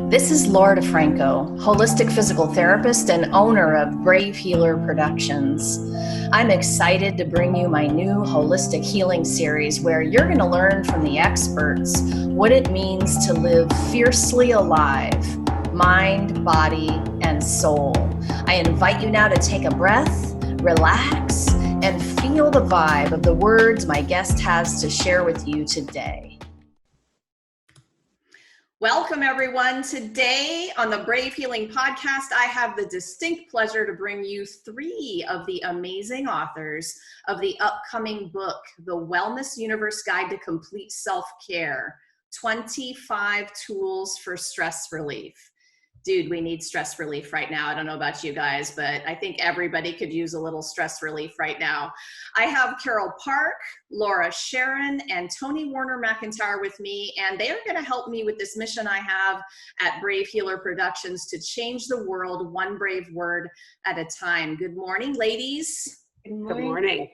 This is Laura DeFranco, holistic physical therapist and owner of Brave Healer Productions. I'm excited to bring you my new holistic healing series where you're going to learn from the experts what it means to live fiercely alive, mind, body, and soul. I invite you now to take a breath, relax, and feel the vibe of the words my guest has to share with you today. Welcome, everyone. Today on the Brave Healing Podcast, I have the distinct pleasure to bring you three of the amazing authors of the upcoming book, The Wellness Universe Guide to Complete Self-Care, 25 Tools for Stress Relief. Dude, we need stress relief right now. I don't know about you guys, but I think everybody could use a little stress relief right now. I have Carole Park, Laura Sharon, and Tony Warner McIntyre with me, and they are going to help me with this mission I have at Brave Healer Productions to change the world one brave word at a time. Good morning, ladies. Good morning.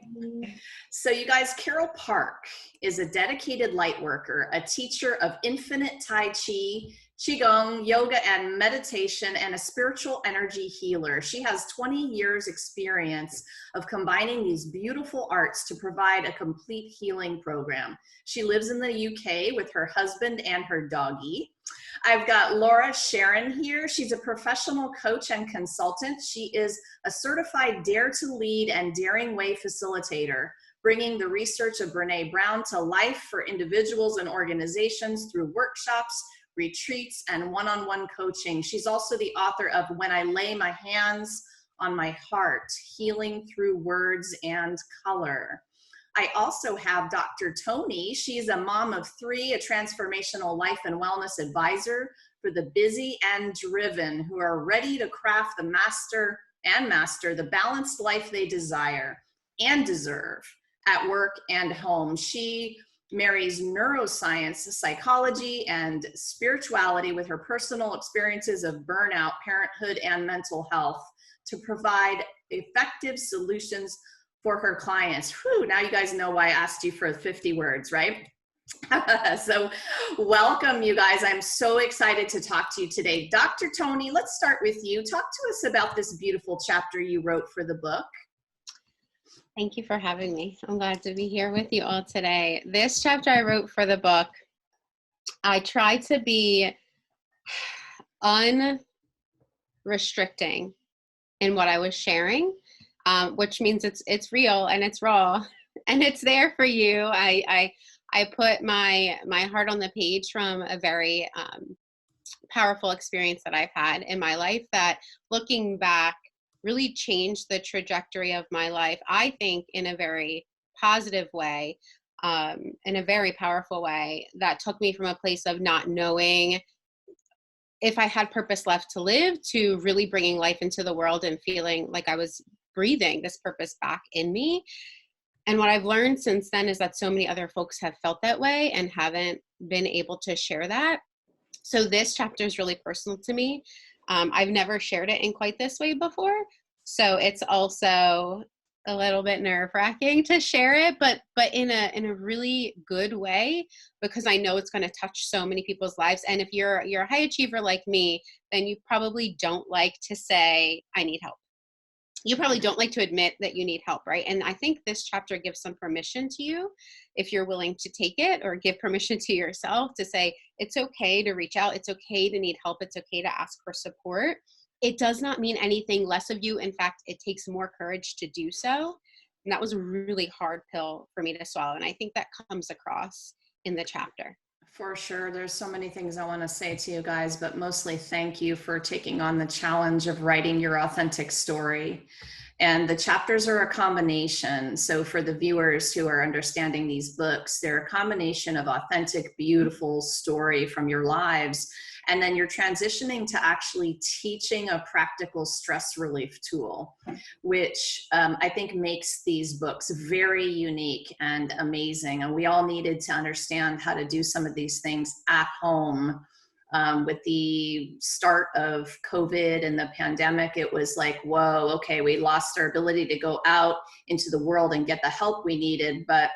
So you guys, Carole Park is a dedicated light worker, a teacher of Infinite Tai Chi, Qigong, yoga, and meditation, and a spiritual energy healer. She has 20 years experience of combining these beautiful arts to provide a complete healing program. She lives in the UK with her husband and her doggie. I've got Laura Sharon here. She's a professional coach and consultant. She is a certified Dare to Lead and Daring Way facilitator, bringing the research of Brené Brown to life for individuals and organizations through workshops, retreats, and one-on-one coaching. She's also the author of When I Lay My Hands on My Heart, Healing Through Words and Color. I also have Dr. Tony. She's a mom of three, a transformational life and wellness advisor for the busy and driven who are ready to craft the master the balanced life they desire and deserve at work and home. She marries neuroscience, psychology, and spirituality with her personal experiences of burnout, parenthood, and mental health to provide effective solutions for her clients. Whew, now you guys know why I asked you for 50 words, right? So welcome, you guys. I'm so excited to talk to you today. Dr. Tony, let's start with you. Talk to us about this beautiful chapter you wrote for the book. Thank you for having me. I'm glad to be here with you all today. This chapter I wrote for the book, I tried to be unrestricting in what I was sharing, which means it's real and it's raw and it's there for you. I put my heart on the page from a very powerful experience that I've had in my life that, looking back, really changed the trajectory of my life, I think, in a very positive way, in a very powerful way, that took me from a place of not knowing if I had purpose left to live to really bringing life into the world and feeling like I was breathing this purpose back in me. And what I've learned since then is that so many other folks have felt that way and haven't been able to share that. So this chapter is really personal to me. I've never shared it in quite this way before. So it's also a little bit nerve-wracking to share it, but in a really good way, because I know it's going to touch so many people's lives. And if you're a high achiever like me, then you probably don't like to say, I need help. You probably don't like to admit that you need help, right? And I think this chapter gives some permission to you, if you're willing to take it, or give permission to yourself to say, it's okay to reach out. It's okay to need help. It's okay to ask for support. It does not mean anything less of you. In fact, it takes more courage to do so. And that was a really hard pill for me to swallow. And I think that comes across in the chapter. For sure. There's so many things I want to say to you guys, but mostly thank you for taking on the challenge of writing your authentic story. And the chapters are a combination. So for the viewers who are understanding these books, they're a combination of authentic, beautiful story from your lives. And then you're transitioning to actually teaching a practical stress relief tool, which I think makes these books very unique and amazing. And we all needed to understand how to do some of these things at home. With the start of COVID and the pandemic, it was like, whoa, okay, we lost our ability to go out into the world and get the help we needed. But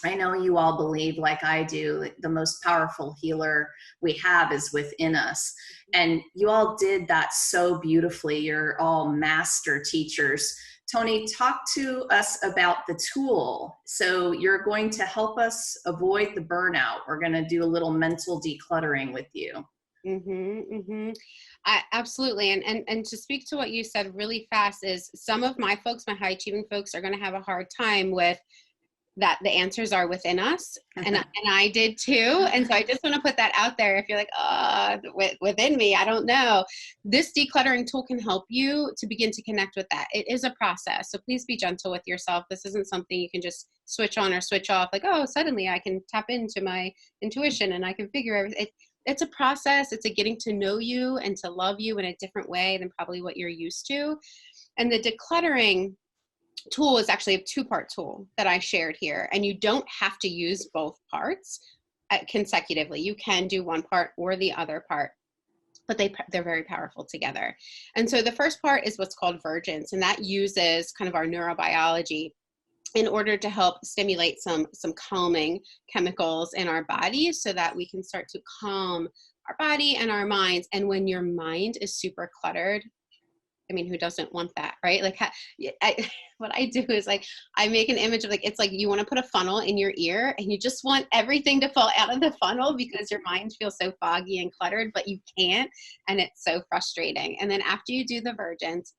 I know you all believe, like I do, the most powerful healer we have is within us. And you all did that so beautifully. You're all master teachers. Tony, talk to us about the tool. So you're going to help us avoid the burnout. We're going to do a little mental decluttering with you. Absolutely. And to speak to what you said really fast is some of my folks, my high achieving folks, are going to have a hard time with that the answers are within us. And I did too. And so I just want to put that out there. If you're like, within me, I don't know. This decluttering tool can help you to begin to connect with that. It is a process. So please be gentle with yourself. This isn't something you can just switch on or switch off. Like, oh, suddenly I can tap into my intuition and I can figure everything. It's a process. It's a getting to know you and to love you in a different way than probably what you're used to. And the decluttering tool is actually a two-part tool that I shared here. And you don't have to use both parts consecutively. You can do one part or the other part, but they're very powerful together. And so the first part is what's called Vergence, and that uses kind of our neurobiology in order to help stimulate some calming chemicals in our body so that we can start to calm our body and our minds. And when your mind is super cluttered, I mean, who doesn't want that, right? Like, what I do is like, I make an image of like, it's like you want to put a funnel in your ear and you just want everything to fall out of the funnel because your mind feels so foggy and cluttered, but you can't. And it's so frustrating. And then after you do the Vergence,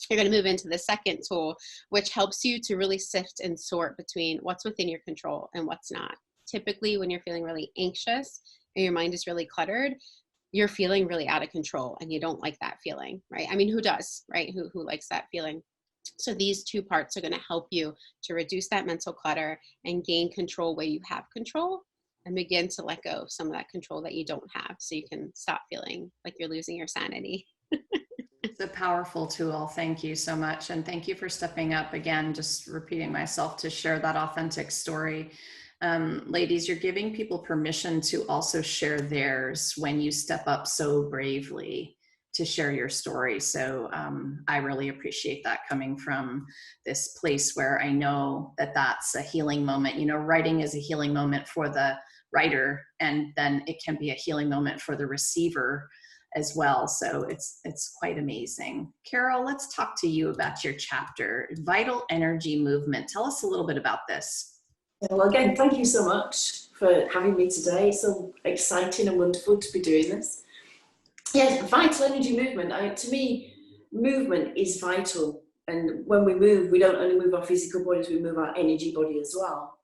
you're going to move into the second tool, which helps you to really sift and sort between what's within your control and what's not. Typically, when you're feeling really anxious and your mind is really cluttered, you're feeling really out of control and you don't like that feeling, right? I mean, who does, right? Who likes that feeling? So these two parts are going to help you to reduce that mental clutter and gain control where you have control and begin to let go of some of that control that you don't have so you can stop feeling like you're losing your sanity. It's a powerful tool. Thank you so much. And thank you for stepping up again, just repeating myself to share that authentic story. Ladies, you're giving people permission to also share theirs when you step up so bravely to share your story. So I really appreciate that coming from this place where I know that that's a healing moment. You know, writing is a healing moment for the writer, and then it can be a healing moment for the receiver as well. So it's quite amazing. Carole, let's talk to you about your chapter, Vital Energy Movement. Tell us a little bit about this. Well, again, thank you so much for having me today. It's so exciting and wonderful to be doing this. Yes, vital energy movement. To me, movement is vital. And when we move, we don't only move our physical bodies, we move our energy body as well.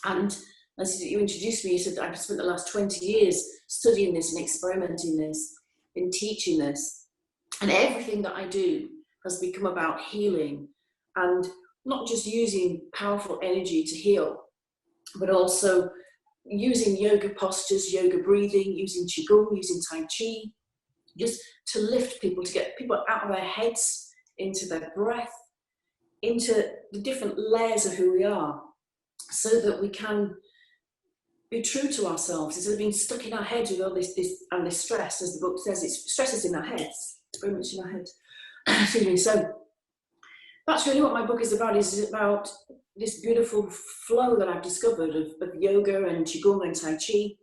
And as you introduced me, you said I've spent the last 20 years studying this and experimenting this and teaching this. And everything that I do has become about healing and not just using powerful energy to heal, but also using yoga postures, yoga breathing, using Qigong, using Tai Chi, just to lift people, to get people out of their heads, into their breath, into the different layers of who we are, so that we can be true to ourselves instead of being stuck in our heads with all this stress. As the book says, it's stress is in our heads. It's very much in our heads. Excuse me. So that's really what my book is about. Is about this beautiful flow that I've discovered of yoga and Qigong and Tai Chi.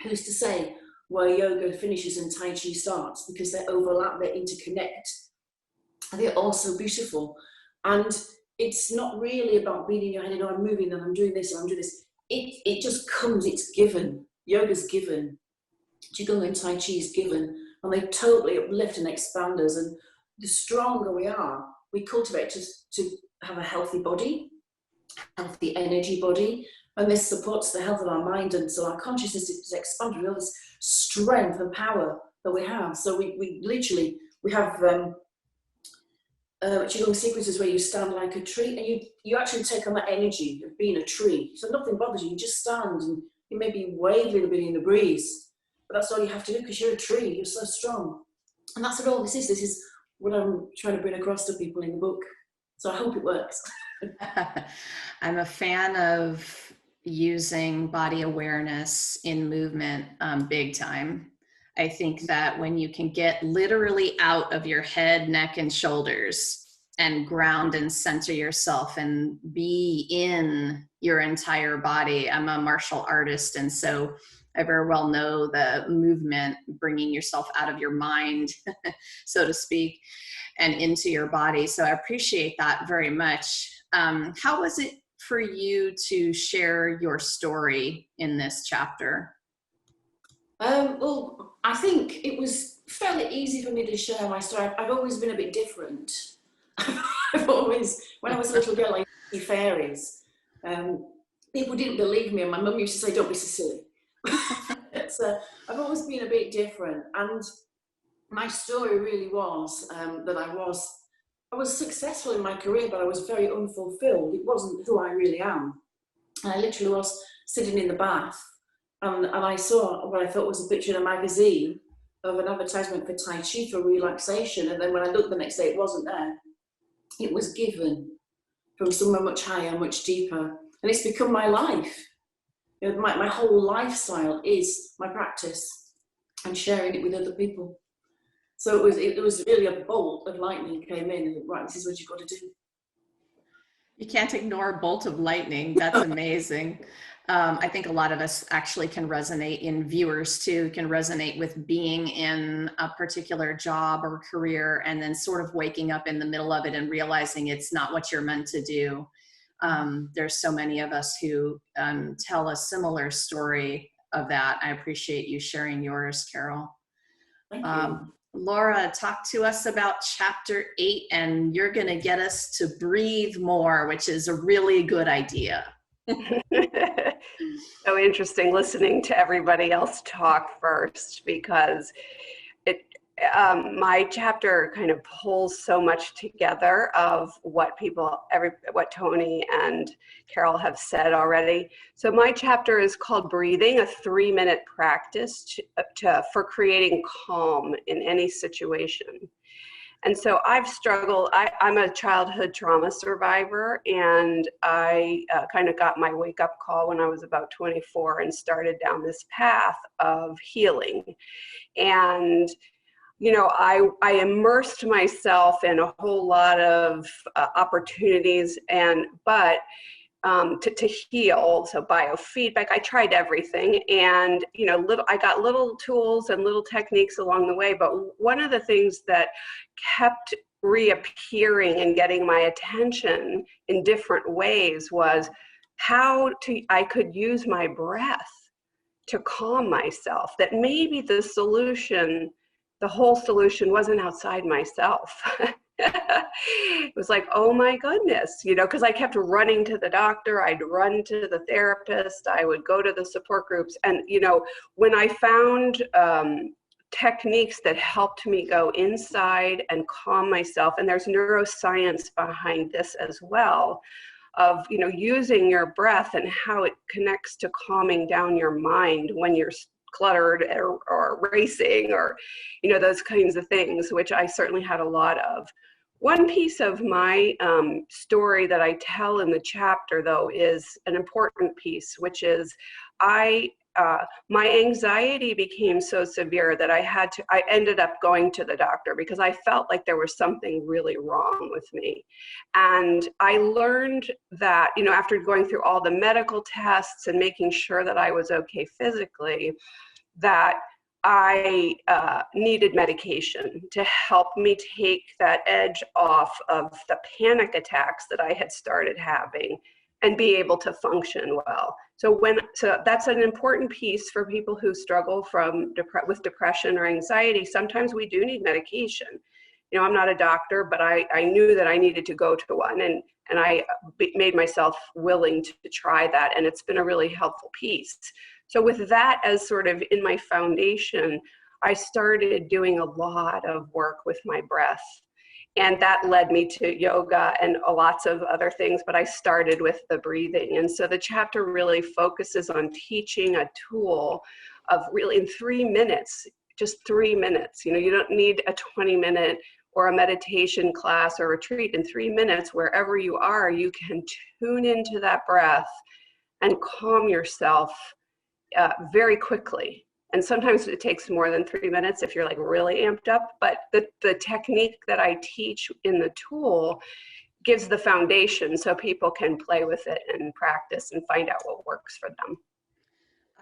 Who's to say where yoga finishes and Tai Chi starts? Because they overlap, they interconnect. And they're all so beautiful. And it's not really about being in your head and I'm moving and I'm doing this and I'm doing this. It just comes, it's given. Yoga's given. Qigong and Tai Chi is given. And they totally uplift and expand us. And the stronger we are, we cultivate to have a healthy body, healthy energy body. And this supports the health of our mind. And so our consciousness is expanded with all this strength and power that we have. So we literally, we have Qigong sequences where you stand like a tree and you actually take on that energy of being a tree. So nothing bothers you, you just stand and you maybe wave a little bit in the breeze, but that's all you have to do because you're a tree, you're so strong. And that's what all this is. This is what I'm trying to bring across to people in the book. So I hope it works. I'm a fan of using body awareness in movement big time. I think that when you can get literally out of your head, neck, and shoulders and ground and center yourself and be in your entire body. I'm a martial artist, and so I very well know the movement, bringing yourself out of your mind, so to speak, and into your body. So I appreciate that very much. How was it for you to share your story in this chapter? Well, I think it was fairly easy for me to share my story. I've always been a bit different. I've always, when I was a little girl, I used to see fairies. People didn't believe me, and my mum used to say, "Don't be so silly." So I've always been a bit different, and my story really was that I was successful in my career, but I was very unfulfilled. It wasn't who I really am. And I literally was sitting in the bath, and I saw what I thought was a picture in a magazine of an advertisement for Tai Chi for relaxation. And then when I looked the next day, it wasn't there. It was given from somewhere much higher, much deeper. And it's become my life. You know, my whole lifestyle is my practice and sharing it with other people. So it was really a bolt of lightning came in, and right, this is what you've got to do. You can't ignore a bolt of lightning. That's amazing. I think a lot of us actually can resonate, in viewers too, can resonate with being in a particular job or career and then sort of waking up in the middle of it and realizing it's not what you're meant to do. There's so many of us who tell a similar story of that. I appreciate you sharing yours, Carole. Thank you. Laura, talk to us about chapter 8, and you're going to get us to breathe more, which is a really good idea. So interesting listening to everybody else talk first, because my chapter kind of pulls so much together of what what Tony and Carole have said already. So my chapter is called Breathing, a 3-minute practice for creating calm in any situation. And so I've struggled, I'm a childhood trauma survivor, and I kind of got my wake-up call when I was about 24 and started down this path of healing. And you know, I immersed myself in a whole lot of opportunities, but to heal. So biofeedback, I tried everything, and you know, I got little tools and little techniques along the way. But one of the things that kept reappearing and getting my attention in different ways was how I could use my breath to calm myself. That maybe the whole solution wasn't outside myself. It was like, oh my goodness, you know, because I kept running to the doctor, I'd run to the therapist, I would go to the support groups. And, you know, when I found techniques that helped me go inside and calm myself, and there's neuroscience behind this as well, of, you know, using your breath and how it connects to calming down your mind when you're cluttered or racing, or, you know, those kinds of things, which I certainly had a lot of. One piece of my story that I tell in the chapter, though, is an important piece, which is my anxiety became so severe that I ended up going to the doctor because I felt like there was something really wrong with me. And I learned that, you know, after going through all the medical tests and making sure that I was okay physically, that I needed medication to help me take that edge off of the panic attacks that I had started having and be able to function well. So that's an important piece for people who struggle with depression or anxiety. Sometimes we do need medication. You know, I'm not a doctor, but I knew that I needed to go to one, and I made myself willing to try that, and it's been a really helpful piece. So with that as sort of in my foundation, I started doing a lot of work with my breath. And that led me to yoga and lots of other things, but I started with the breathing. And so the chapter really focuses on teaching a tool of really in 3 minutes, just 3 minutes. You know, you don't need a 20-minute or a meditation class or retreat. In 3 minutes, wherever you are, you can tune into that breath and calm yourself very quickly. And sometimes it takes more than 3 minutes if you're like really amped up, but the technique that I teach in the tool gives the foundation so people can play with it and practice and find out what works for them.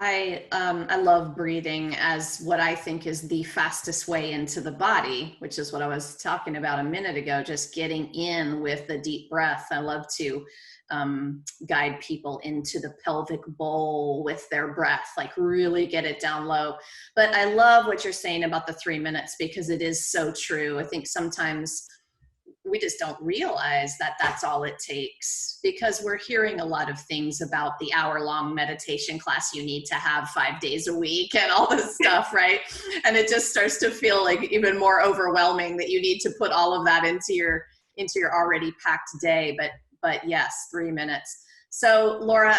I love breathing as what I think is the fastest way into the body, which is what I was talking about a minute ago, just getting in with the deep breath. I love to guide people into the pelvic bowl with their breath, like really get it down low. But I love what you're saying about the 3 minutes, because it is so true. I think sometimes we just don't realize that that's all it takes, because we're hearing a lot of things about the hour-long meditation class you need to have 5 days a week and all this stuff, right? And it just starts to feel like even more overwhelming that you need to put all of that into your already packed day. But yes, 3 minutes. So Laura,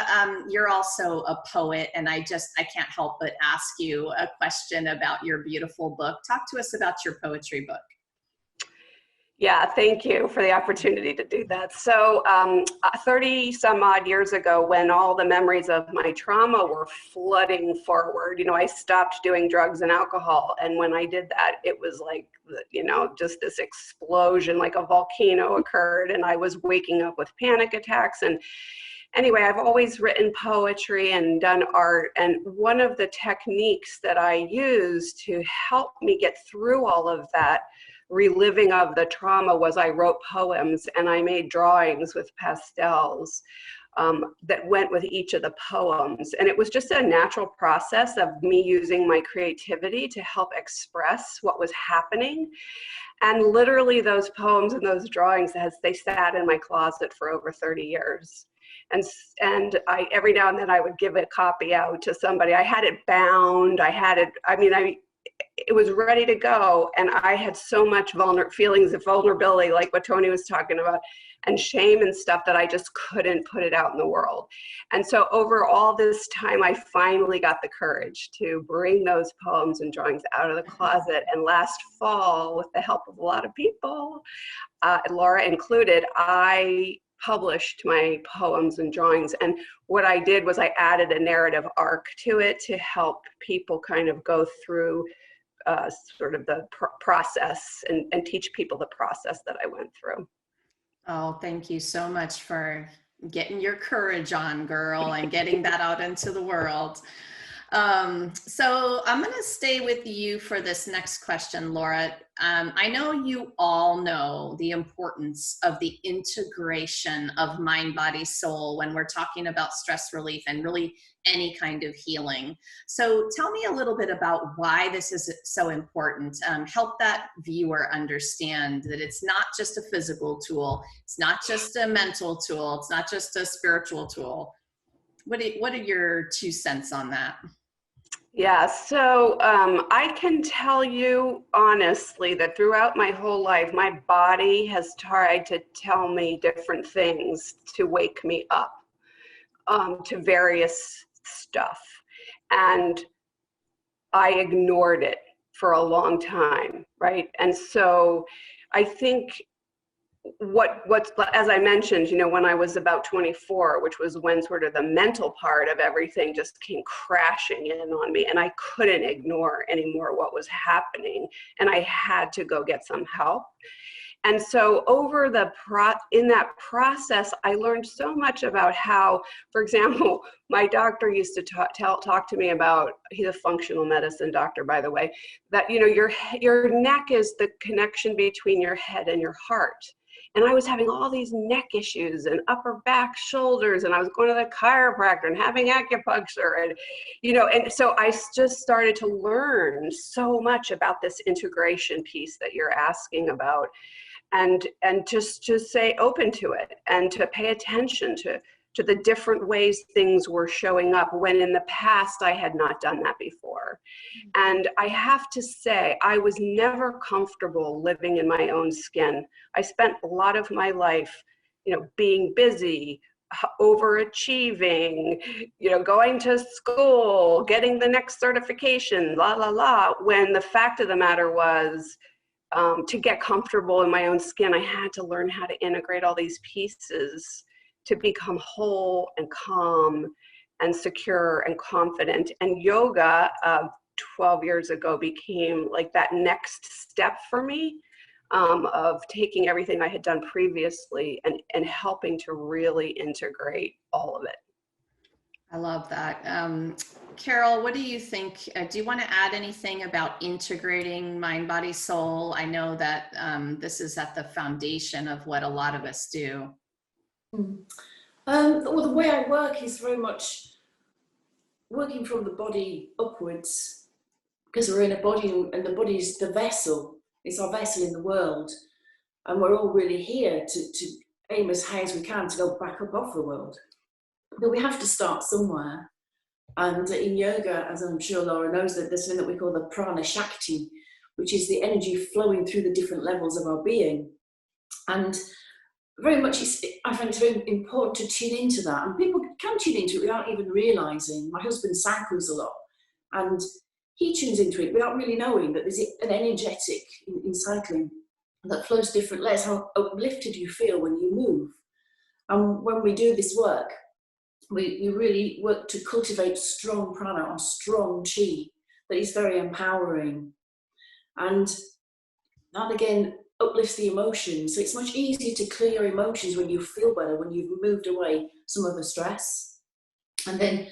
you're also a poet, and I can't help but ask you a question about your beautiful book. Talk to us about your poetry book. Yeah, thank you for the opportunity to do that. So 30 some odd years ago, when all the memories of my trauma were flooding forward, I stopped doing drugs and alcohol. And when I did that, it was like, just this explosion, like a volcano occurred, and I was waking up with panic attacks. And anyway, I've always written poetry and done art. And one of the techniques that I use to help me get through all of that reliving of the trauma was I wrote poems, and I made drawings with pastels that went with each of the poems. And it was just a natural process of me using my creativity to help express what was happening. And literally those poems and those drawings, they sat in my closet for over 30 years. And I, every now and then I would give a copy out to somebody. I had it bound. It was ready to go, and I had so much feelings of vulnerability, like what Tony was talking about, and shame and stuff, that I just couldn't put it out in the world. And so over all this time, I finally got the courage to bring those poems and drawings out of the closet. And last fall, with the help of a lot of people, Laura included, I published my poems and drawings. And what I did was I added a narrative arc to it to help people kind of go through sort of the process and teach people the process that I went through. Oh, thank you so much for getting your courage on, girl, and getting that out into the world. So I'm going to stay with you for this next question, Laura. I know you all know the importance of the integration of mind, body, soul when we're talking about stress relief and really any kind of healing. So tell me a little bit about why this is so important. Help that viewer understand that it's not just a physical tool. It's not just a mental tool. It's not just a spiritual tool. What are your 2 cents on that? Yeah, so I can tell you honestly that throughout my whole life, my body has tried to tell me different things to wake me up to various stuff. And I ignored it for a long time, right? And so I think what's as I mentioned, when I was about 24, which was when sort of the mental part of everything just came crashing in on me, and I couldn't ignore anymore what was happening, and I had to go get some help. And so in that process, I learned so much about how, for example, my doctor used to talk to me about, he's a functional medicine doctor, by the way, that, your neck is the connection between your head and your heart. And I was having all these neck issues and upper back, shoulders, and I was going to the chiropractor and having acupuncture, and, and so I just started to learn so much about this integration piece that you're asking about, and just stay open to it and to pay attention to the different ways things were showing up when in the past I had not done that before. And I have to say, I was never comfortable living in my own skin. I spent a lot of my life, being busy, overachieving, going to school, getting the next certification, when the fact of the matter was, to get comfortable in my own skin, I had to learn how to integrate all these pieces to become whole and calm and secure and confident. And yoga 12 years ago became like that next step for me, of taking everything I had done previously and helping to really integrate all of it. I love that. Carole, what do you think? Do you want to add anything about integrating mind, body, soul? I know that this is at the foundation of what a lot of us do. Well, the way I work is very much working from the body upwards, because we're in a body and the body is the vessel. It's our vessel in the world. And we're all really here to aim as high as we can to go back up off the world. But we have to start somewhere. And in yoga, as I'm sure Laura knows, that there's something that we call the prana shakti, which is the energy flowing through the different levels of our being. And very much, I find it's very important to tune into that. And people can tune into it without even realizing. My husband cycles a lot, and he tunes into it without really knowing that there's an energetic in cycling that flows different layers, how uplifted you feel when you move. And when we do this work, we really work to cultivate strong prana or strong chi that is very empowering. And that again uplifts the emotions. So it's much easier to clear your emotions when you feel better, when you've moved away some of the stress. And then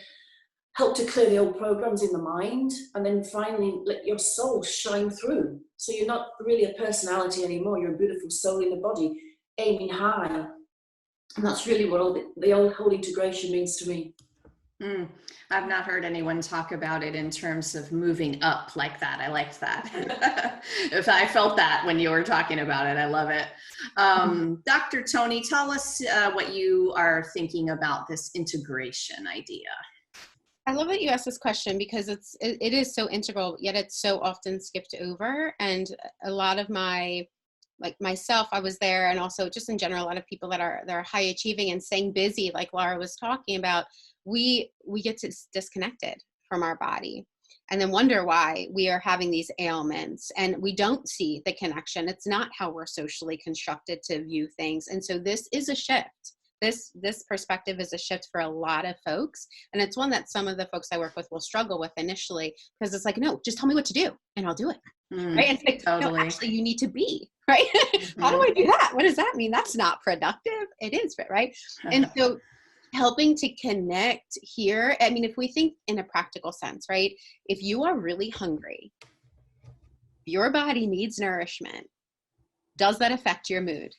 help to clear the old programs in the mind, and then finally let your soul shine through. So you're not really a personality anymore, you're a beautiful soul in the body, aiming high. And that's really what all the old whole integration means to me. I've not heard anyone talk about it in terms of moving up like that. I liked that. If I felt that when you were talking about it, I love it. Dr. Tony, tell us what you are thinking about this integration idea. I love that you asked this question because it is so integral, yet it's so often skipped over. And a lot of like myself, I was there, and also just in general, a lot of people that are high achieving and staying busy, like Laura was talking about, we get disconnected from our body and then wonder why we are having these ailments, and we don't see the connection. It's not how we're socially constructed to view things. And so this is a shift. This perspective is a shift for a lot of folks. And it's one that some of the folks I work with will struggle with initially, because it's like, no, just tell me what to do and I'll do it. Right? And it's like, totally. No, actually you need to be, right? How do I do that? What does that mean? That's not productive. It is, right? And so helping to connect here. I mean, if we think in a practical sense, right? If you are really hungry, your body needs nourishment. Does that affect your mood?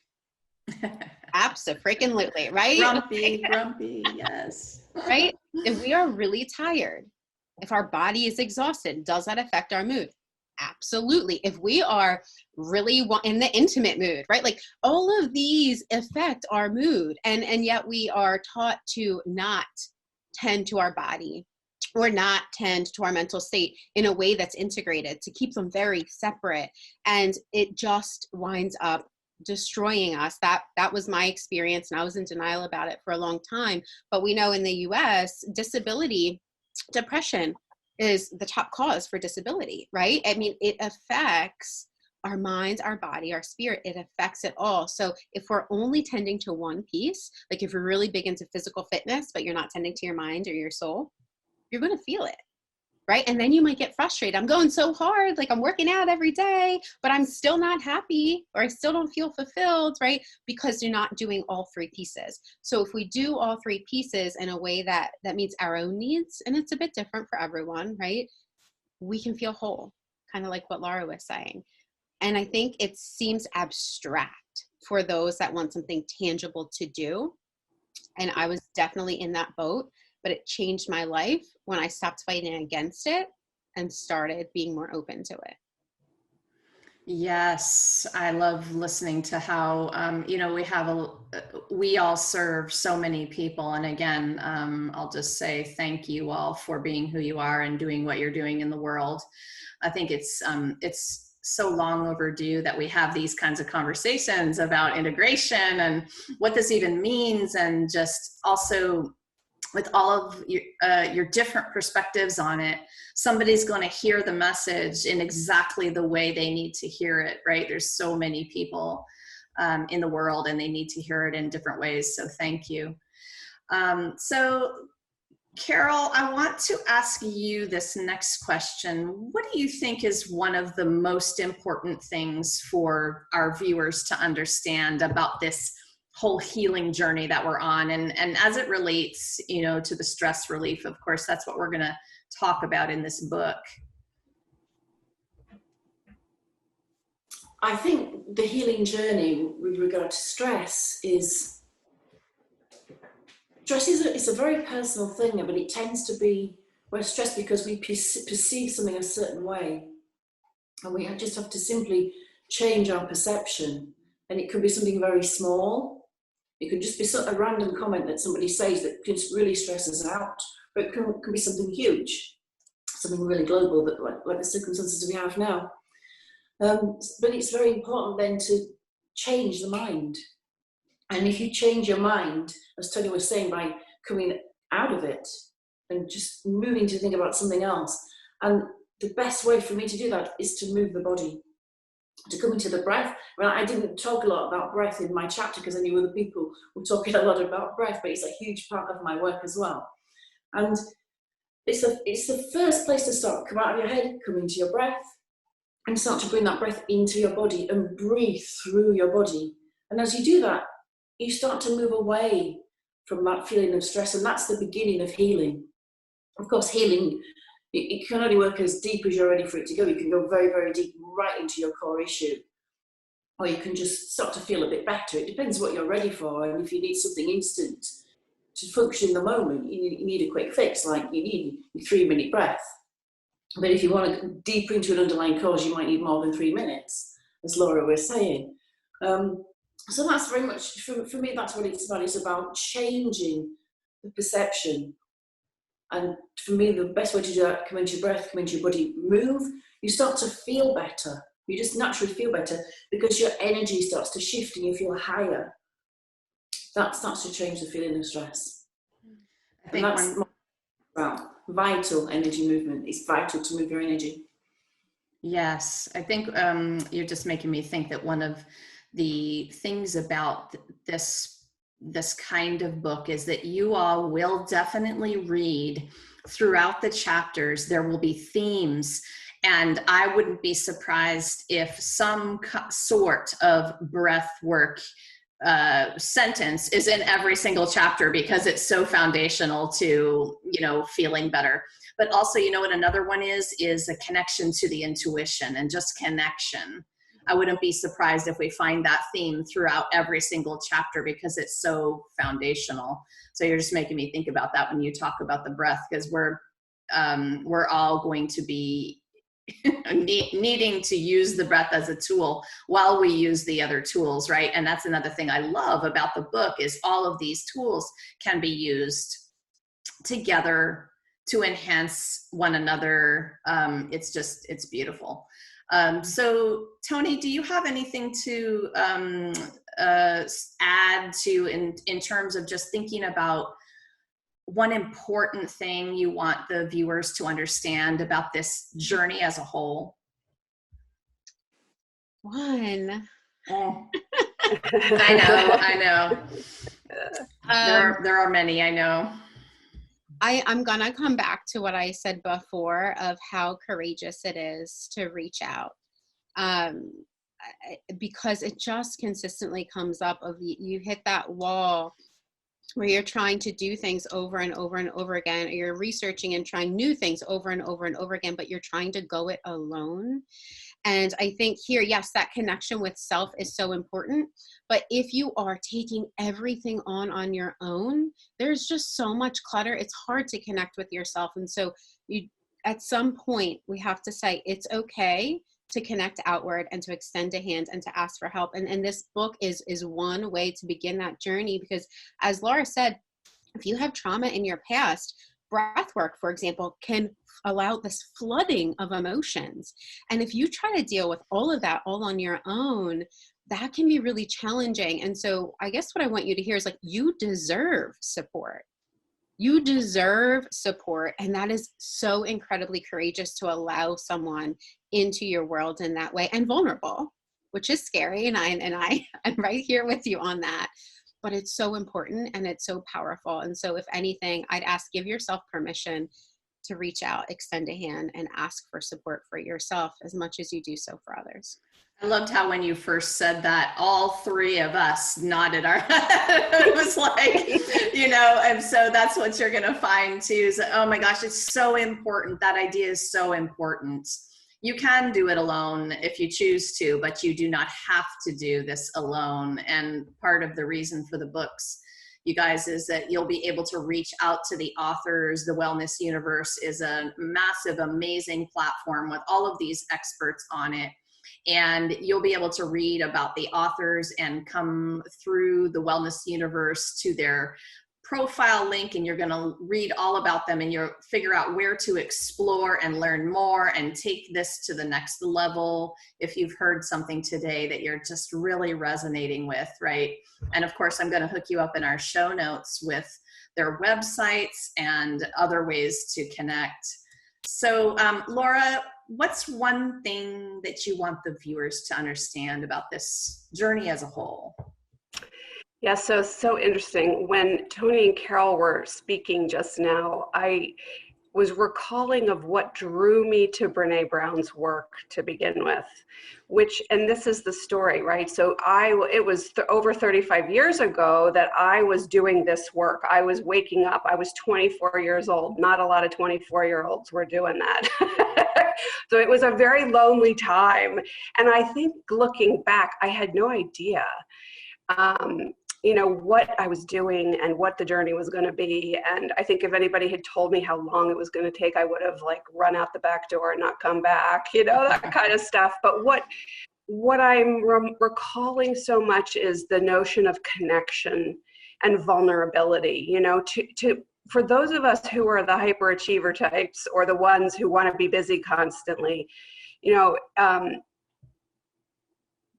Absolutely, right? Grumpy, yes. Right? If we are really tired, if our body is exhausted, does that affect our mood? Absolutely. If we are really in the intimate mood, right? Like all of these affect our mood, and yet we are taught to not tend to our body or not tend to our mental state in a way that's integrated, to keep them very separate. And it just winds up destroying us. That was my experience, and I was in denial about it for a long time. But we know in the US, depression is the top cause for disability, right? I mean, it affects our minds, our body, our spirit. It affects it all. So if we're only tending to one piece, like if you're really big into physical fitness, but you're not tending to your mind or your soul, you're going to feel it. Right? And then you might get frustrated. I'm going so hard, like I'm working out every day, but I'm still not happy, or I still don't feel fulfilled, right? Because you're not doing all three pieces. So if we do all three pieces in a way that meets our own needs, and it's a bit different for everyone, right? We can feel whole, kind of like what Laura was saying. And I think it seems abstract for those that want something tangible to do. And I was definitely in that boat. But it changed my life when I stopped fighting against it and started being more open to it. Yes, I love listening to how, we all serve so many people. And again, I'll just say thank you all for being who you are and doing what you're doing in the world. I think it's so long overdue that we have these kinds of conversations about integration and what this even means, and just also with all of your different perspectives on it, somebody's going to hear the message in exactly the way they need to hear it, right? There's so many people in the world, and they need to hear it in different ways. So thank you. So Carole, I want to ask you this next question. What do you think is one of the most important things for our viewers to understand about this whole healing journey that we're on? And as it relates, you know, to the stress relief, of course, that's what we're going to talk about in this book. I think the healing journey with regard to stress is, stress is a very personal thing, but it tends to be, we're stressed because we perceive something a certain way. And we just have to simply change our perception. And it could be something very small. It could just be a random comment that somebody says that just really stresses us out. But it can be something huge, something really global, but like the circumstances we have now. But it's very important then to change the mind. And if you change your mind, as Tony was saying, by coming out of it and just moving to think about something else. And the best way for me to do that is to move the body, to come into the breath. Well, I didn't talk a lot about breath in my chapter because I knew other people were talking a lot about breath, but it's a huge part of my work as well. And it's the first place to start. Come out of your head, come into your breath, and start to bring that breath into your body and breathe through your body. And as you do that, you start to move away from that feeling of stress, and that's the beginning of healing. Of course, healing, it can only work as deep as you're ready for it to go. You can go very, very deep, right into your core issue, or you can just start to feel a bit better. It depends what you're ready for, and if you need something instant to function in the moment, you need a quick fix, like you need a 3-minute breath. But if you want to go deeper into an underlying cause, you might need more than 3 minutes, as Laura was saying. So that's very much, for me, that's what it's about. It's about changing the perception. And for me, the best way to do that, come into your breath, come into your body, move, you start to feel better. You just naturally feel better because your energy starts to shift and you feel higher. That starts to change the feeling of stress. I think that's about vital energy movement. It's vital to move your energy. Yes, I think you're just making me think that one of the things about this kind of book is that you all will definitely read throughout the chapters. There will be themes, and I wouldn't be surprised if some sort of breath work sentence is in every single chapter because it's so foundational to, you know, feeling better. But also, you know what another one is a connection to the intuition and just connection. I wouldn't be surprised if we find that theme throughout every single chapter because it's so foundational. So you're just making me think about that when you talk about the breath, because we're all going to be needing to use the breath as a tool while we use the other tools, right? And that's another thing I love about the book is all of these tools can be used together to enhance one another. It's beautiful. So Tony, do you have anything to add to in terms of just thinking about one important thing you want the viewers to understand about this journey as a whole? One. Oh. I know. There are many, I know. I'm gonna come back to what I said before of how courageous it is to reach out, because it just consistently comes up of you hit that wall where you're trying to do things over and over and over again, or you're researching and trying new things over and over and over again, but you're trying to go it alone. And I think here, yes, that connection with self is so important. But if you are taking everything on your own, there's just so much clutter. It's hard to connect with yourself. And so at some point, we have to say it's okay to connect outward and to extend a hand and to ask for help. And this book is one way to begin that journey, because as Laura said, if you have trauma in your past, breathwork, for example, can allow this flooding of emotions. And if you try to deal with all of that all on your own, that can be really challenging. And so I guess what I want you to hear is like, you deserve support. You deserve support. And that is so incredibly courageous to allow someone into your world in that way, and vulnerable, which is scary. And I'm right here with you on that. but it's so important and it's so powerful. And so if anything, I'd ask, give yourself permission to reach out, extend a hand, and ask for support for yourself as much as you do so for others. I loved how when you first said that, all three of us nodded our head. It was like, you know, and so that's what you're going to find too, is that, oh my gosh, it's so important. That idea is so important. You can do it alone if you choose to, but you do not have to do this alone. And part of the reason for the books, you guys, is that you'll be able to reach out to the authors. The Wellness Universe is a massive, amazing platform with all of these experts on it. And you'll be able to read about the authors and come through the Wellness Universe to their profile link, and you're going to read all about them, and you'll figure out where to explore and learn more and take this to the next level if you've heard something today that you're just really resonating with, right? And of course, I'm going to hook you up in our show notes with their websites and other ways to connect. So Laura, what's one thing that you want the viewers to understand about this journey as a whole? Yeah, so interesting. When Tony and Carole were speaking just now, I was recalling of what drew me to Brené Brown's work to begin with, and this is the story, right? So it was over 35 years ago that I was doing this work. I was waking up. I was 24 years old. Not a lot of 24-year-olds were doing that. So it was a very lonely time. And I think looking back, I had no idea what I was doing and what the journey was going to be. And I think if anybody had told me how long it was going to take, I would have run out the back door and not come back, that kind of stuff. But what I'm recalling so much is the notion of connection and vulnerability, for those of us who are the hyperachiever types, or the ones who want to be busy constantly,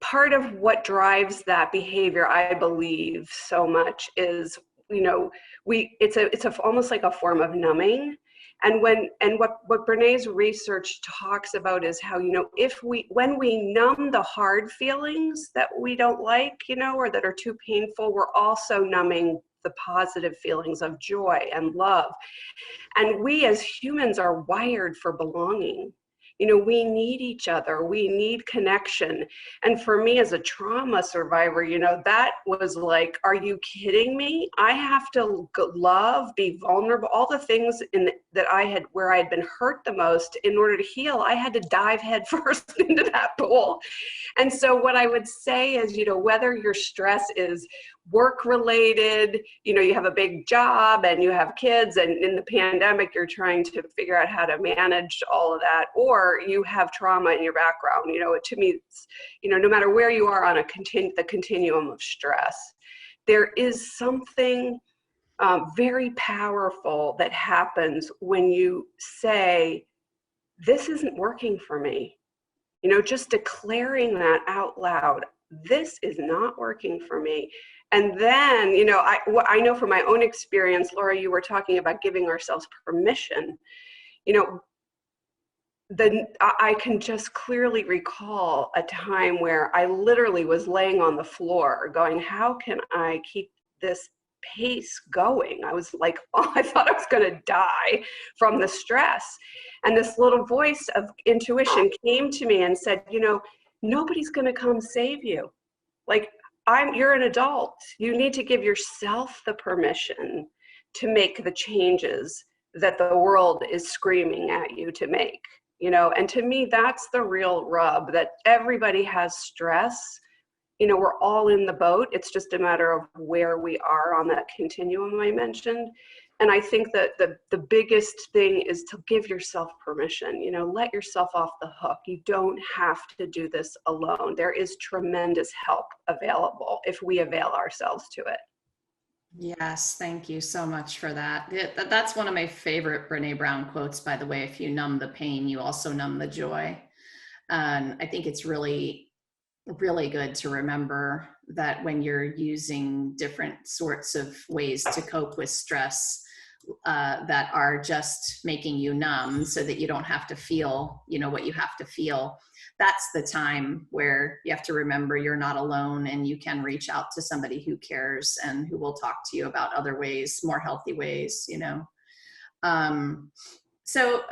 part of what drives that behavior, I believe, so much is, it's almost like a form of numbing. And what Brené's research talks about is how, when we numb the hard feelings that we don't like, or that are too painful, we're also numbing the positive feelings of joy and love. And we as humans are wired for belonging. We need each other. We need connection. And for me as a trauma survivor, that was like, are you kidding me? I have to love, be vulnerable, all the things where I had been hurt the most. In order to heal, I had to dive head first into that pool. And so what I would say is, whether your stress is work related, you have a big job and you have kids, and in the pandemic, you're trying to figure out how to manage all of that, or you have trauma in your background, to me, it's, no matter where you are on the continuum of stress, there is something very powerful that happens when you say, this isn't working for me. Just declaring that out loud, this is not working for me. And then, I know from my own experience, Laura, you were talking about giving ourselves permission. I can just clearly recall a time where I literally was laying on the floor going, how can I keep this pace going? I was like, I thought I was going to die from the stress. And this little voice of intuition came to me and said, nobody's going to come save you. You're an adult. You need to give yourself the permission to make the changes that the world is screaming at you to make, and to me, that's the real rub, that everybody has stress. We're all in the boat. It's just a matter of where we are on that continuum I mentioned. And I think that the biggest thing is to give yourself permission, let yourself off the hook. You don't have to do this alone. There is tremendous help available if we avail ourselves to it. Yes, thank you so much for that. That's one of my favorite Brené Brown quotes, by the way. If you numb the pain, you also numb the joy. And I think it's really, really good to remember that when you're using different sorts of ways to cope with stress, that are just making you numb so that you don't have to feel, what you have to feel. That's the time where you have to remember you're not alone, and you can reach out to somebody who cares and who will talk to you about other ways, more healthy ways, So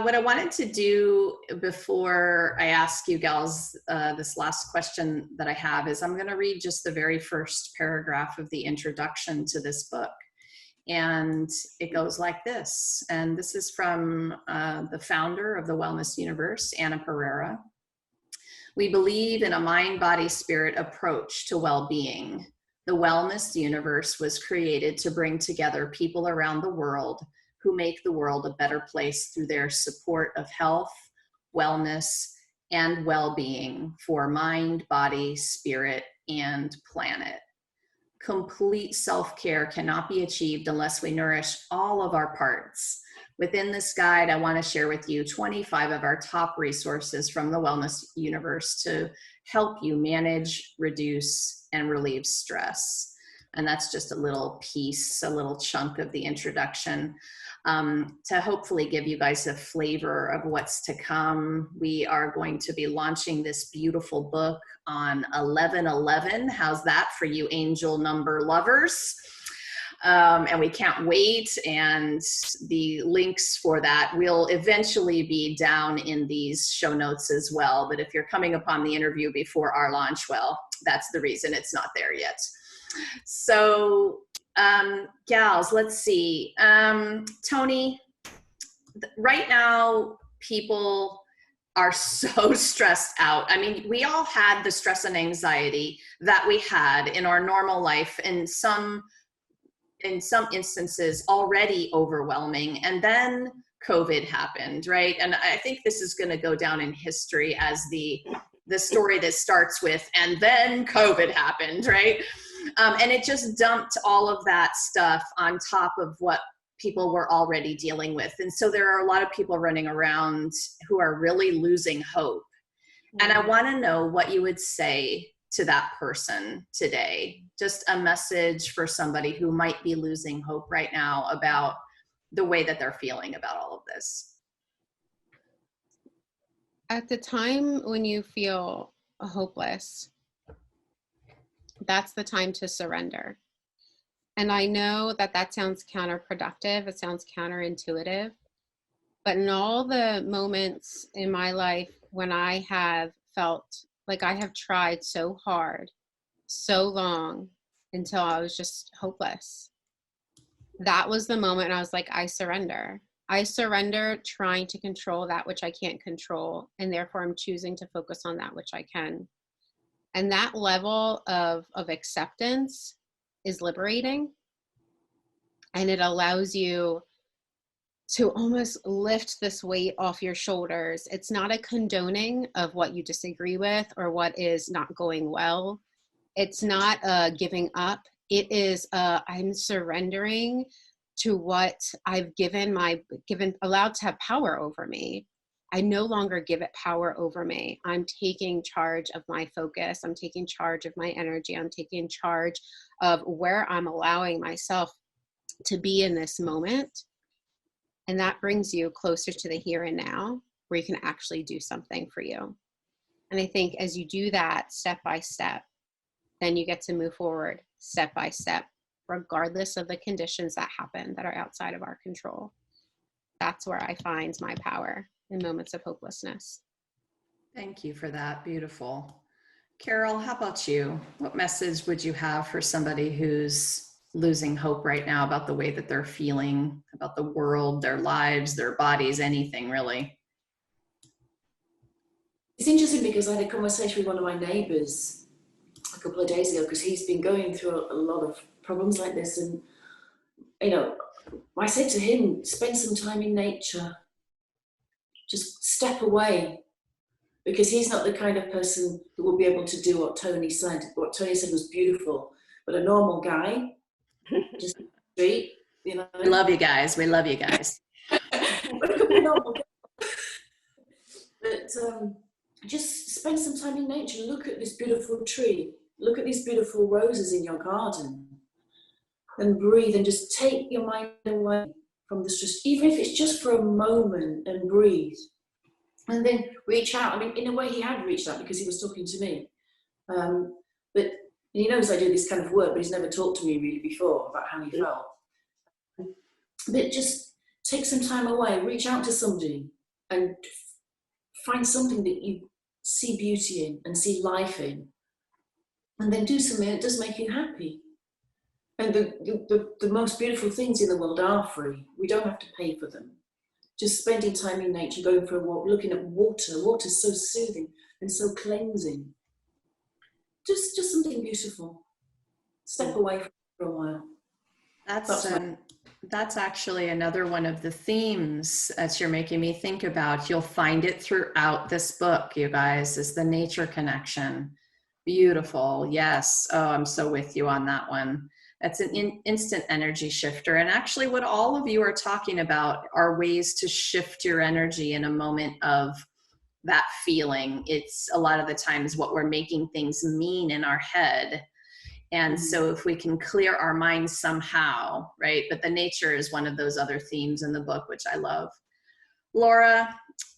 what I wanted to do before I ask you gals this last question that I have is I'm going to read just the very first paragraph of the introduction to this book. And it goes like this. And this is from the founder of the Wellness Universe, Anna Pereira. We believe in a mind, body, spirit approach to well-being. The Wellness Universe was created to bring together people around the world who make the world a better place through their support of health, wellness, and well-being for mind, body, spirit, and planet. Complete self-care cannot be achieved unless we nourish all of our parts. Within this guide, I want to share with you 25 of our top resources from the Wellness Universe to help you manage, reduce, and relieve stress. And that's just a little piece, a little chunk of the introduction. To hopefully give you guys a flavor of what's to come. We are going to be launching this beautiful book on 11/11. How's that for you angel number lovers? And we can't wait. And the links for that will eventually be down in these show notes as well. But if you're coming upon the interview before our launch, well, that's the reason it's not there yet. So gals, let's see. Tony, right now, people are so stressed out. I mean, we all had the stress and anxiety that we had in our normal life, in some instances already overwhelming. And then COVID happened, right? And I think this is going to go down in history as the story that starts with, and then COVID happened, right? And it just dumped all of that stuff on top of what people were already dealing with. And so there are a lot of people running around who are really losing hope. And I want to know what you would say to that person today. Just a message for somebody who might be losing hope right now about the way that they're feeling about all of this. At the time when you feel hopeless, that's the time to surrender. And I know that that sounds counterproductive. It sounds counterintuitive. But in all the moments in my life when I have felt like I have tried so hard, so long, until I was just hopeless, that was the moment I was like, I surrender. I surrender trying to control that which I can't control, and therefore I'm choosing to focus on that which I can. And that level of acceptance is liberating, and it allows you to almost lift this weight off your shoulders. It's not a condoning of what you disagree with or what is not going well. It's not a giving up. It is I'm surrendering to what I've allowed to have power over me. I no longer give it power over me. I'm taking charge of my focus. I'm taking charge of my energy. I'm taking charge of where I'm allowing myself to be in this moment. And that brings you closer to the here and now, where you can actually do something for you. And I think as you do that step by step, then you get to move forward step by step, regardless of the conditions that happen that are outside of our control. That's where I find my power in moments of hopelessness. Thank you for that. Beautiful. Carole, how about you? What message would you have for somebody who's losing hope right now about the way that they're feeling, about the world, their lives, their bodies, anything really? It's interesting because I had a conversation with one of my neighbours a couple of days ago, because he's been going through a lot of problems like this. And, I said to him, spend some time in nature. Just step away, because he's not the kind of person who will be able to do what Tony said. What Tony said was beautiful, but a normal guy, just street, We love you guys. We love you guys. But it could be normal. But just spend some time in nature. Look at this beautiful tree. Look at these beautiful roses in your garden. and breathe and just take your mind away from the stress, even if it's just for a moment, and breathe. And then reach out. I mean, in a way, he had reached out because he was talking to me. But he knows I do this kind of work, but he's never talked to me really before about how he felt. But just take some time away, reach out to somebody, and find something that you see beauty in and see life in. And then do something that does make you happy. And the most beautiful things in the world are free. We don't have to pay for them. Just spending time in nature, going for a walk, looking at water. Water is so soothing and so cleansing. Just something beautiful. Step away for a while. That's actually another one of the themes that you're making me think about. You'll find it throughout this book, you guys, is the nature connection. Beautiful. Yes. Oh, I'm so with you on that one. That's an instant energy shifter. And actually what all of you are talking about are ways to shift your energy in a moment of that feeling. It's a lot of the times what we're making things mean in our head. And so if we can clear our minds somehow, right? But the nature is one of those other themes in the book, which I love. Laura,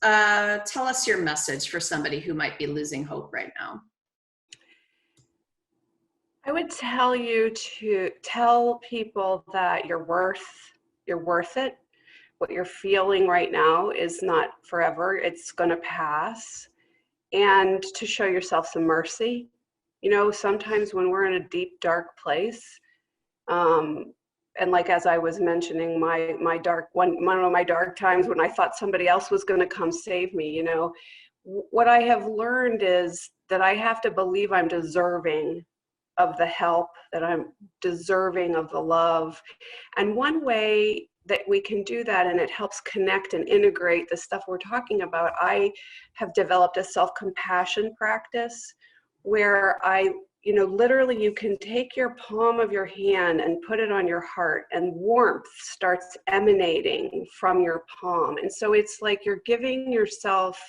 tell us your message for somebody who might be losing hope right now. I would tell you to tell people that you're worth it. What you're feeling right now is not forever. It's going to pass. And to show yourself some mercy. You know, sometimes when we're in a deep, dark place, and like as I was mentioning, one of my dark times when I thought somebody else was going to come save me, you know, what I have learned is that I have to believe I'm deserving of the help, that I'm deserving of the love. And one way that we can do that, and it helps connect and integrate the stuff we're talking about, I have developed a self-compassion practice where literally you can take your palm of your hand and put it on your heart, and warmth starts emanating from your palm. And so it's like you're giving yourself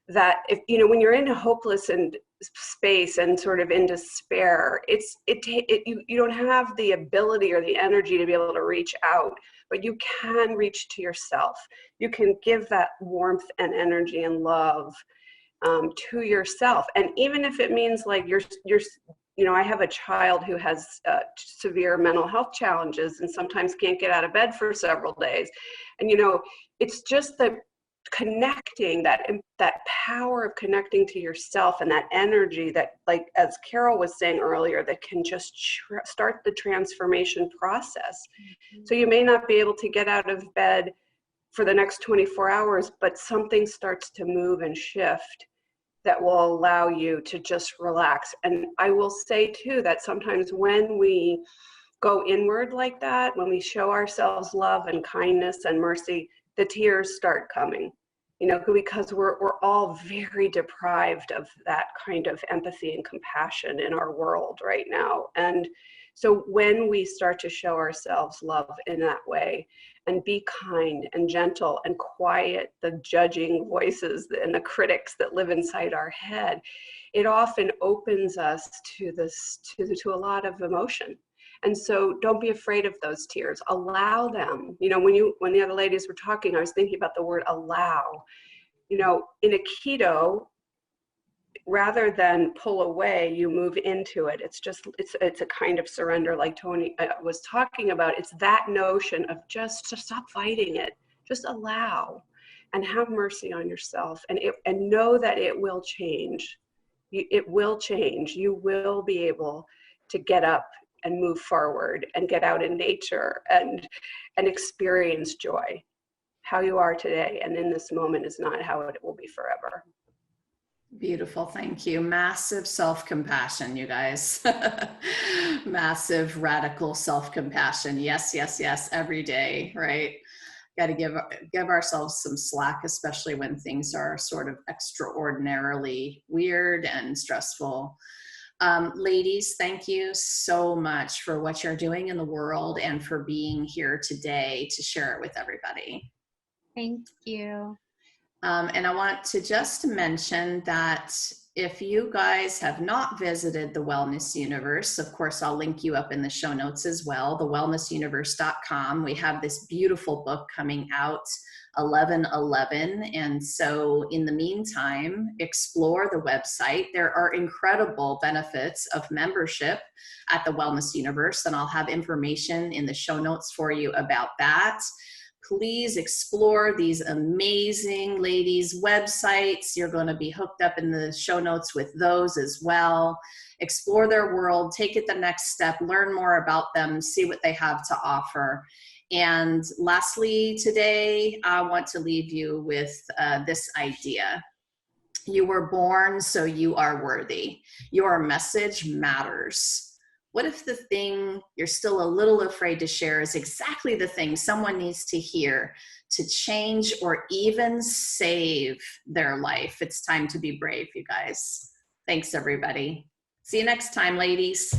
that, if when you're in a hopeless and space and sort of in despair, you don't have the ability or the energy to be able to reach out, but you can reach to yourself. You can give that warmth and energy and love to yourself. And even if it means like I have a child who has severe mental health challenges and sometimes can't get out of bed for several days. And, it's just the connecting, that power of connecting to yourself, and that energy that, like, as Carole was saying earlier, that can just start the transformation process. Mm-hmm. So you may not be able to get out of bed for the next 24 hours, but something starts to move and shift that will allow you to just relax. And I will say too, that sometimes when we go inward like that, when we show ourselves love and kindness and mercy, the tears start coming, because we're all very deprived of that kind of empathy and compassion in our world right now. And so when we start to show ourselves love in that way, and be kind and gentle and quiet the judging voices and the critics that live inside our head, it often opens us to a lot of emotion. And so don't be afraid of those tears. Allow them. When the other ladies were talking, I was thinking about the word allow. In a keto, rather than pull away, you move into it. It's a kind of surrender, like Tony was talking about. It's that notion of just to stop fighting it, just allow, and have mercy on yourself, and know that it will change. It will change. You will be able to get up and move forward and get out in nature and experience joy. How you are today and in this moment is not how it will be forever. Beautiful. Thank you. Massive self-compassion, you guys. Massive radical self-compassion. Yes, yes, yes. Every day, right? Got to give ourselves some slack, especially when things are sort of extraordinarily weird and stressful. Ladies, thank you so much for what you're doing in the world and for being here today to share it with everybody. Thank you. And I want to just mention that if you guys have not visited the Wellness Universe, of course, I'll link you up in the show notes as well, thewellnessuniverse.com. We have this beautiful book coming out, 1111. And so in the meantime, explore the website. There are incredible benefits of membership at the Wellness Universe, and I'll have information in the show notes for you about that. Please explore these amazing ladies' websites. You're going to be hooked up in the show notes with those as well. Explore their world, take it the next step, learn more about them, see what they have to offer. And lastly, today, I want to leave you with this idea. You were born, so you are worthy. Your message matters. What if the thing you're still a little afraid to share is exactly the thing someone needs to hear to change or even save their life? It's time to be brave, you guys. Thanks, everybody. See you next time, ladies.